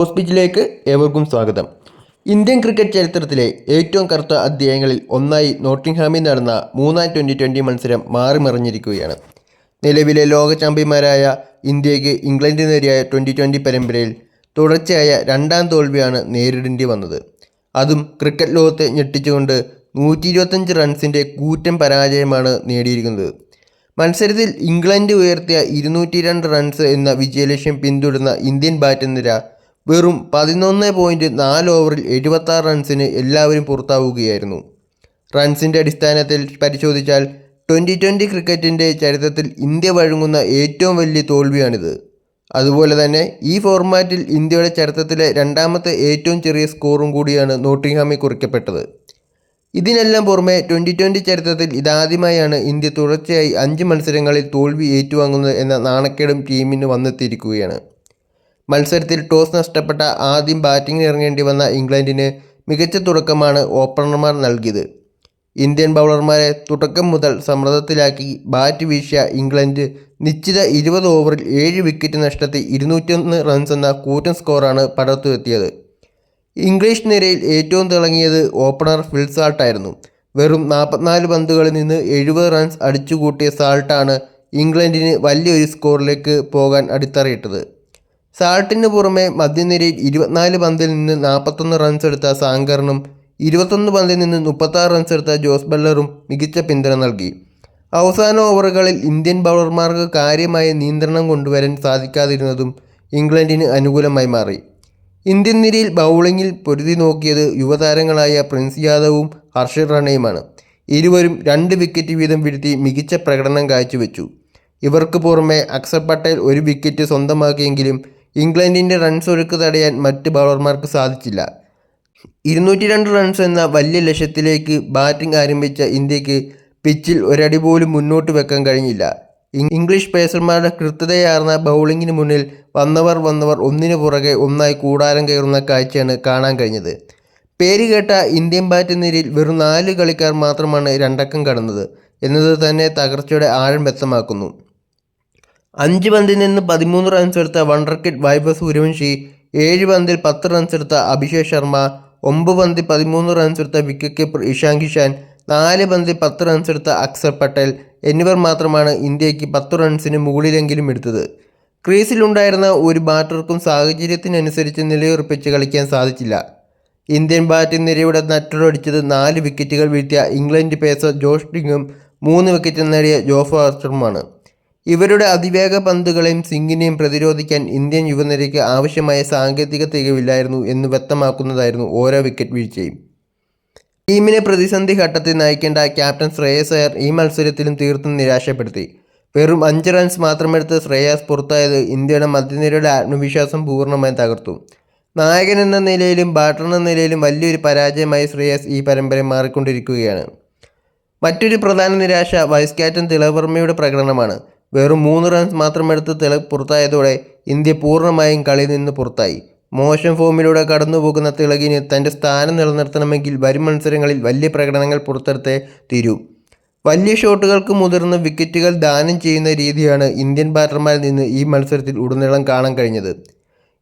ഹോസ്പിറ്റലിലേക്ക് ഏവർക്കും സ്വാഗതം. ഇന്ത്യൻ ക്രിക്കറ്റ് ചരിത്രത്തിലെ ഏറ്റവും കറുത്ത അധ്യായങ്ങളിൽ ഒന്നായി നോട്ടിംഗ്ഹാമിൽ നടന്ന മൂന്നാം ട്വൻ്റി മത്സരം മാറിമറിഞ്ഞിരിക്കുകയാണ്. നിലവിലെ ലോക ചാമ്പ്യന്മാരായ ഇന്ത്യക്ക് ഇംഗ്ലണ്ടിനെതിരായ ട്വൻ്റി പരമ്പരയിൽ തുടർച്ചയായ രണ്ടാം തോൽവിയാണ് നേരിടേണ്ടി വന്നത്. അതും ക്രിക്കറ്റ് ലോകത്തെ ഞെട്ടിച്ചുകൊണ്ട് 125 റൺസിൻ്റെ കൂറ്റൻ പരാജയമാണ് നേടിയിരിക്കുന്നത്. മത്സരത്തിൽ ഇംഗ്ലണ്ട് ഉയർത്തിയ 202 റൺസ് എന്ന വിജയലക്ഷ്യം പിന്തുടർന്ന ഇന്ത്യൻ ബാറ്റിംഗ് നിര വെറും 11.4 ഓവറിൽ 76 റൺസിന് എല്ലാവരും പുറത്താവുകയായിരുന്നു. റൺസിൻ്റെ അടിസ്ഥാനത്തിൽ പരിശോധിച്ചാൽ ട്വൻ്റി ക്രിക്കറ്റിൻ്റെ ചരിത്രത്തിൽ ഇന്ത്യ വഴങ്ങുന്ന ഏറ്റവും വലിയ തോൽവിയാണിത്. അതുപോലെ തന്നെ ഈ ഫോർമാറ്റിൽ ഇന്ത്യയുടെ ചരിത്രത്തിലെ രണ്ടാമത്തെ ഏറ്റവും ചെറിയ സ്കോറും കൂടിയാണ് നോട്ടിംഗ്ഹാമിൽ കുറിക്കപ്പെട്ടത്. ഇതിനെല്ലാം പുറമെ ട്വൻ്റി ചരിത്രത്തിൽ ഇതാദ്യമായാണ് ഇന്ത്യ തുടർച്ചയായി 5 മത്സരങ്ങളിൽ തോൽവി ഏറ്റുവാങ്ങുന്നത് എന്ന നാണക്കേടും ടീമിന് വന്നെത്തിയിരിക്കുകയാണ്. മത്സരത്തിൽ ടോസ് നഷ്ടപ്പെട്ട ആദ്യം ബാറ്റിംഗിന് ഇറങ്ങേണ്ടി വന്ന ഇംഗ്ലണ്ടിന് മികച്ച തുടക്കമാണ് ഓപ്പണർമാർ നൽകിയത്. ഇന്ത്യൻ ബൗളർമാരെ തുടക്കം മുതൽ സമ്മർദ്ദത്തിലാക്കി ബാറ്റ് വീശിയ ഇംഗ്ലണ്ട് നിശ്ചിത 20 ഓവറിൽ 7 വിക്കറ്റ് നഷ്ടത്തിൽ 201 റൺസ് എന്ന കൂറ്റൻ സ്കോറാണ് പടർത്തുയർത്തിയത്. ഇംഗ്ലീഷ് നിരയിൽ ഏറ്റവും തിളങ്ങിയത് ഓപ്പണർ ഫിൽ സാൾട്ടായിരുന്നു. വെറും 44 പന്തുകളിൽ നിന്ന് 70 റൺസ് അടിച്ചുകൂട്ടിയ സാൾട്ടാണ് ഇംഗ്ലണ്ടിന് വലിയൊരു സ്കോറിലേക്ക് പോകാൻ അടിത്തറയിട്ടത്. സാൾട്ടിന് പുറമെ മധ്യനിരയിൽ 24 പന്തിൽ നിന്ന് 41 റൺസ് എടുത്ത സാങ്കറിനും 21 പന്തിൽ നിന്ന് 36 റൺസ് എടുത്ത ജോസ് ബട്ട്ലറും മികച്ച പിന്തുണ നൽകി. അവസാന ഓവറുകളിൽ ഇന്ത്യൻ ബൗളർമാർക്ക് കാര്യമായ നിയന്ത്രണം കൊണ്ടുവരാൻ സാധിക്കാതിരുന്നതും ഇംഗ്ലണ്ടിന് അനുകൂലമായി മാറി. ഇന്ത്യൻ നിരയിൽ ബൗളിങ്ങിൽ പൊരുതി നോക്കിയത് യുവതാരങ്ങളായ പ്രിൻസ് യാദവും ഹർഷിത് റാണയുമാണ്. ഇരുവരും 2 വിക്കറ്റ് വീതം വീഴ്ത്തി മികച്ച പ്രകടനം കാഴ്ചവെച്ചു. ഇവർക്ക് പുറമെ അക്സർ പട്ടേൽ 1 വിക്കറ്റ് സ്വന്തമാക്കിയെങ്കിലും ഇംഗ്ലണ്ടിൻ്റെ റൺസ് ഒഴുക്ക് തടയാൻ മറ്റ് ബൗളർമാർക്ക് സാധിച്ചില്ല. 202 റൺസ് എന്ന വലിയ ലക്ഷ്യത്തിലേക്ക് ബാറ്റിംഗ് ആരംഭിച്ച ഇന്ത്യക്ക് പിച്ചിൽ ഒരടി പോലും മുന്നോട്ട് വെക്കാൻ കഴിഞ്ഞില്ല. ഇംഗ്ലീഷ് പേസർമാരുടെ കൃത്യതയാർന്ന ബൗളിങ്ങിന് മുന്നിൽ വന്നവർ ഒന്നിനു പുറകെ ഒന്നായി കൂടാരം കയറുന്ന കാഴ്ചയാണ് കാണാൻ കഴിഞ്ഞത്. പേരുകേട്ട ഇന്ത്യൻ ബാറ്റിംഗ് നിരയിൽ വെറും 4 കളിക്കാർ മാത്രമാണ് 2 അക്കം കടന്നത് എന്നത് തന്നെ തകർച്ചയുടെ ആഴം വ്യക്തമാക്കുന്നു. 5 പന്തിൽ നിന്ന് 13 റൺസ് എടുത്ത വണ്ടർ കിഡ് വൈഭവ് സൂര്യവംശി, 7 പന്തിൽ 10 റൺസ് എടുത്ത അഭിഷേക് ശർമ്മ, 9 പന്തിൽ 13 റൺസ് എടുത്ത വിക്കറ്റ് കീപ്പർ ഇഷാൻ കിഷൻ, 4 പന്തിൽ 10 റൺസ് എടുത്ത അക്സർ പട്ടേൽ എന്നിവർ മാത്രമാണ് ഇന്ത്യക്ക് 10 റൺസിന് മുകളിലെങ്കിലും എടുത്തത്. ക്രീസിലുണ്ടായിരുന്ന ഒരു ബാറ്റർക്കും സാഹചര്യത്തിനനുസരിച്ച് നിലയുറപ്പിച്ച് കളിക്കാൻ സാധിച്ചില്ല. ഇന്ത്യൻ ബാറ്റിംഗ് നിരയുടെ നട്ടലൊടിച്ചത് 4 വിക്കറ്റുകൾ വീഴ്ത്തിയ ഇംഗ്ലണ്ട് പേസർ ജോഷ് ടിങ്ങും 3 വിക്കറ്റ് നേടിയ ജോഫ് ആർച്ചറുമാണ്. ഇവരുടെ അതിവേഗ പന്തുകളെയും സ്വിംഗിനെയും പ്രതിരോധിക്കാൻ ഇന്ത്യൻ യുവനിരയ്ക്ക് ആവശ്യമായ സാങ്കേതിക തികവില്ലായിരുന്നു എന്ന് വ്യക്തമാക്കുന്നതായിരുന്നു ഓരോ വിക്കറ്റ് വീഴ്ചയും. ടീമിനെ പ്രതിസന്ധി ഘട്ടത്തിൽ നയിക്കേണ്ട ക്യാപ്റ്റൻ ശ്രേയസ് അയ്യർ ഈ മത്സരത്തിലും തീർത്തും നിരാശപ്പെടുത്തി. വെറും 5 റൺസ് മാത്രമെടുത്ത് ശ്രേയസ് പുറത്തായത് ഇന്ത്യയുടെ മധ്യനിരയുടെ ആത്മവിശ്വാസം പൂർണ്ണമായും തകർത്തു. നായകൻ എന്ന നിലയിലും ബാറ്റർ എന്ന നിലയിലും വലിയൊരു പരാജയമായി ശ്രേയസ് ഈ പരമ്പര മാറിക്കൊണ്ടിരിക്കുകയാണ്. മറ്റൊരു പ്രധാന നിരാശ വൈസ് ക്യാപ്റ്റൻ തിലക് വർമ്മയുടെ പ്രകടനമാണ്. വെറും 3 റൺസ് മാത്രമെടുത്ത് തിലക് പുറത്തായതോടെ ഇന്ത്യ പൂർണ്ണമായും കളിയിൽ നിന്ന് പുറത്തായി. മോശം ഫോമിലൂടെ കടന്നുപോകുന്ന തിലകിന് തൻ്റെ സ്ഥാനം നിലനിർത്തണമെങ്കിൽ വരും മത്സരങ്ങളിൽ വലിയ പ്രകടനങ്ങൾ പുറത്തെടുത്തേ തീരൂ. വലിയ ഷോട്ടുകൾക്ക് മുതിർന്ന് വിക്കറ്റുകൾ ദാനം ചെയ്യുന്ന രീതിയാണ് ഇന്ത്യൻ ബാറ്റർമാരിൽ നിന്ന് ഈ മത്സരത്തിൽ ഉടനീളം കാണാൻ കഴിഞ്ഞത്.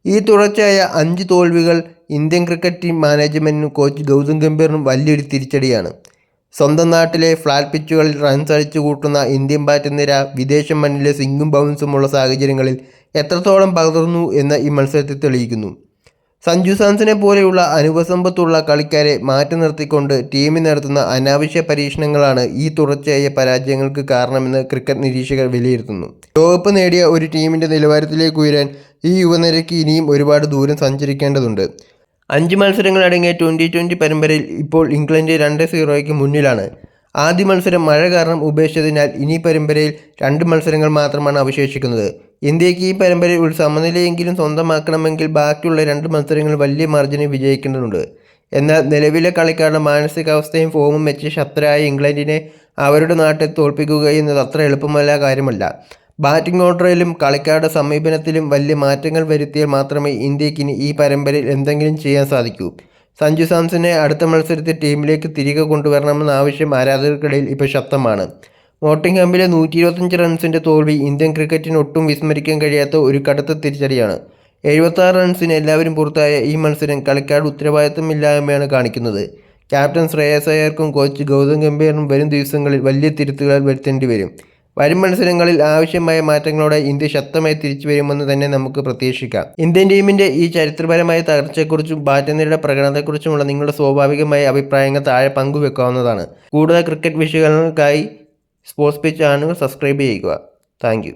ഈ തുടർച്ചയായ 5 തോൽവികൾ ഇന്ത്യൻ ക്രിക്കറ്റ് ടീം മാനേജ്മെൻറ്റിനും കോച്ച് ഗൗതം ഗംഭീറിനും വലിയൊരു തിരിച്ചടിയാണ്. സ്വന്തം നാട്ടിലെ ഫ്ലാറ്റ് പിച്ചുകളിൽ റൺസ് അടിച്ചു കൂട്ടുന്ന ഇന്ത്യൻ ബാറ്റിംഗ് നിര വിദേശ മണ്ണിലെ സ്വിംഗും ബൗൺസുമുള്ള സാഹചര്യങ്ങളിൽ എത്രത്തോളം പകർന്നു എന്ന് ഈ മത്സരത്തിൽ തെളിയിക്കുന്നു. സഞ്ജു സാംസനെ പോലെയുള്ള അനുഭവസമ്പത്തുള്ള കളിക്കാരെ മാറ്റി നിർത്തിക്കൊണ്ട് ടീമിൽ നടത്തുന്ന അനാവശ്യ പരീക്ഷണങ്ങളാണ് ഈ തുടർച്ചയായ പരാജയങ്ങൾക്ക് കാരണമെന്ന് ക്രിക്കറ്റ് നിരീക്ഷകർ വിലയിരുത്തുന്നു. ലോകകപ്പ് നേടിയ ഒരു ടീമിൻ്റെ നിലവാരത്തിലേക്ക് ഉയരാൻ ഈ യുവനിരയ്ക്ക് ഇനിയും ഒരുപാട് ദൂരം സഞ്ചരിക്കേണ്ടതുണ്ട്. 5 മത്സരങ്ങൾ അടങ്ങിയ ട്വൻ്റി പരമ്പരയിൽ ഇപ്പോൾ ഇംഗ്ലണ്ട് 2-0 മുന്നിലാണ്. ആദ്യ മത്സരം മഴ കാരണം ഉപേക്ഷിച്ചതിനാൽ ഇനി പരമ്പരയിൽ 2 മത്സരങ്ങൾ മാത്രമാണ് അവശേഷിക്കുന്നത്. ഇന്ത്യക്ക് ഈ പരമ്പരയിൽ ഒരു സമനിലയെങ്കിലും സ്വന്തമാക്കണമെങ്കിൽ ബാക്കിയുള്ള 2 മത്സരങ്ങൾ വലിയ മാർജിനിൽ വിജയിക്കേണ്ടതുണ്ട്. എന്നാൽ നിലവിലെ കളിക്കാരുടെ മാനസികാവസ്ഥയും ഫോമും വെച്ച് ശക്തരായ ഇംഗ്ലണ്ടിനെ അവരുടെ നാട്ടിൽ തോൽപ്പിക്കുക എന്നത് അത്ര എളുപ്പമല്ല കാര്യമല്ല. ബാറ്റിംഗ് ഓർഡറിലും കളിക്കാരുടെ സമീപനത്തിലും വലിയ മാറ്റങ്ങൾ വരുത്തിയാൽ മാത്രമേ ഇന്ത്യക്ക് ഇനി ഈ പരമ്പരയിൽ എന്തെങ്കിലും ചെയ്യാൻ സാധിക്കൂ. സഞ്ജു സാംസനെ അടുത്ത മത്സരത്തിൽ ടീമിലേക്ക് തിരികെ കൊണ്ടുവരണമെന്ന ആവശ്യം ആരാധകർക്കിടയിൽ ഇപ്പോൾ ശക്തമാണ്. നോട്ടിംഗ്ഹാമിലെ 125 റൺസിൻ്റെ തോൽവി ഇന്ത്യൻ ക്രിക്കറ്റിന് ഒട്ടും വിസ്മരിക്കാൻ കഴിയാത്ത ഒരു കടുത്ത തിരിച്ചടിയാണ്. 76 റൺസിന് എല്ലാവരും പുറത്തായ ഈ മത്സരം കളിക്കാരുടെ ഉത്തരവാദിത്തമില്ലായ്മയാണ് കാണിക്കുന്നത്. ക്യാപ്റ്റൻ ശ്രേയസ് അയ്യർക്കും കോച്ച് ഗൗതം ഗംഭീറിനും വരും ദിവസങ്ങളിൽ വലിയ തിരുത്തുകൾ വരുത്തേണ്ടി വരും. വരും മത്സരങ്ങളിൽ ആവശ്യമായ മാറ്റങ്ങളോടെ ഇന്ത്യ ശക്തമായി തിരിച്ചു വരുമെന്ന് തന്നെ നമുക്ക് പ്രതീക്ഷിക്കാം. ഇന്ത്യൻ ടീമിൻ്റെ ഈ ചരിത്രപരമായ തകർച്ചയെക്കുറിച്ചും ബാറ്റർമാരുടെ പ്രകടനത്തെക്കുറിച്ചുമുള്ള നിങ്ങളുടെ സ്വാഭാവികമായ അഭിപ്രായങ്ങൾ താഴെ പങ്കുവെക്കാവുന്നതാണ്. കൂടുതൽ ക്രിക്കറ്റ് വിശകലനങ്ങൾക്കായി സ്പോർട്സ് പിച്ച് ചാനൽ സബ്സ്ക്രൈബ് ചെയ്യുക. താങ്ക്